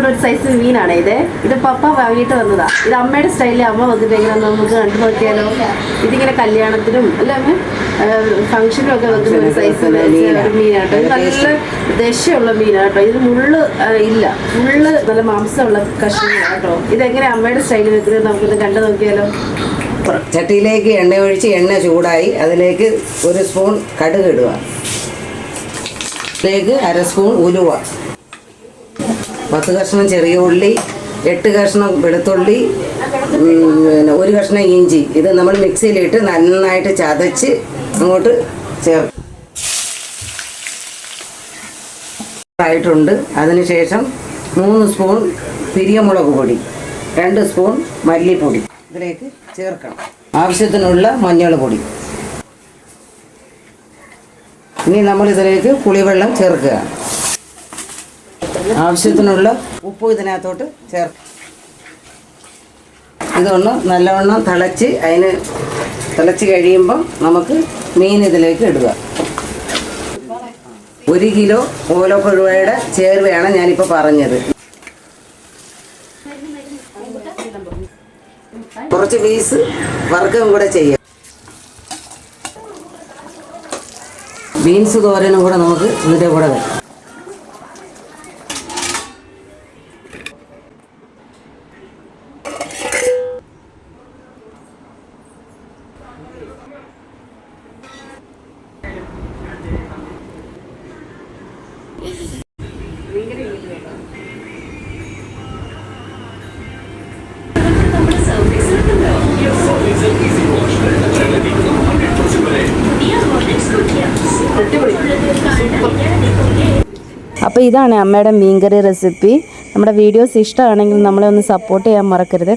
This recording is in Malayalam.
പറഞ്ഞ ഒരു സൈസ് മീനാണ് ഇത് പപ്പ വാങ്ങിയിട്ട് വന്നതാ. ഇത് അമ്മയുടെ സ്റ്റൈലിൽ അമ്മ വന്നിട്ട് എങ്ങനെയാണെന്ന് നമുക്ക് കണ്ടു നോക്കിയാലോ. ഇതിങ്ങനെ കല്യാണത്തിനും അല്ല അമ്മ ഫംഗ്ഷനും ഒക്കെ വെക്കുന്ന ഒരു സൈസ് മീനാട്ടോ. ഇത് നല്ല ദശയുള്ള മീനാട്ടോ. ഇത് മുള്ള് ഇല്ല, മുള്ള് നല്ല മാംസമുള്ള കഷ്ണങ്ങളാട്ടോ. ഇതെങ്ങനെ അമ്മയുടെ സ്റ്റൈലിൽ വെക്കുന്നത് നമുക്കിത് കണ്ടു നോക്കിയാലോ. ചട്ടിയിലേക്ക് എണ്ണ ഒഴിച്ച് എണ്ണ ചൂടായി അതിലേക്ക് 1 സ്പൂൺ കടുക് ഇടുക. അതിലേക്ക് 1/2 സ്പൂൺ ഉലുവ, 10 കഷ്ണം ചെറിയ ഉള്ളി, 8 കഷ്ണം വെളുത്തുള്ളി, 1 കഷ്ണം ഇഞ്ചി. ഇത് നമ്മൾ മിക്സിയിലിട്ട് നന്നായിട്ട് ചതച്ച് അങ്ങോട്ട് ആയിട്ടുണ്ട്. അതിനുശേഷം 3 സ്പൂൺ പിരിയമുളക് പൊടി, 2 സ്പൂൺ മല്ലിപ്പൊടി ഇതിലേക്ക് ചേർക്കണം. ആവശ്യത്തിനുള്ള മഞ്ഞൾ പൊടി. ഇനി നമ്മൾ ഇതിലേക്ക് പുളിവെള്ളം ചേർക്കുക. ആവശ്യത്തിനുള്ള ഉപ്പ് ഇതിനകത്തോട്ട് ചേർക്കുക. ഇതൊന്ന് നല്ലവണ്ണം തിളച്ച് കഴിയുമ്പോൾ നമുക്ക് മീൻ ഇതിലേക്ക് ഇടുക. 1 കിലോ ഓലക്കൊഴുവയുടെ ചേർവയാണ് ഞാനിപ്പോൾ പറഞ്ഞത്. കുറച്ച് പീസ് വറുക്കുകയും കൂടെ ചെയ്യാം. ബീൻസ് തോരനും കൂടെ നമുക്ക് ഇതിൻ്റെ കൂടെ വെക്കാം. അപ്പോൾ ഇതാണ് അമ്മയുടെ മീൻകറി റെസിപ്പി. നമ്മുടെ വീഡിയോസ് ഇഷ്ടമാണെങ്കിൽ നമ്മളെ ഒന്ന് സപ്പോർട്ട് ചെയ്യാൻ മറക്കരുത്.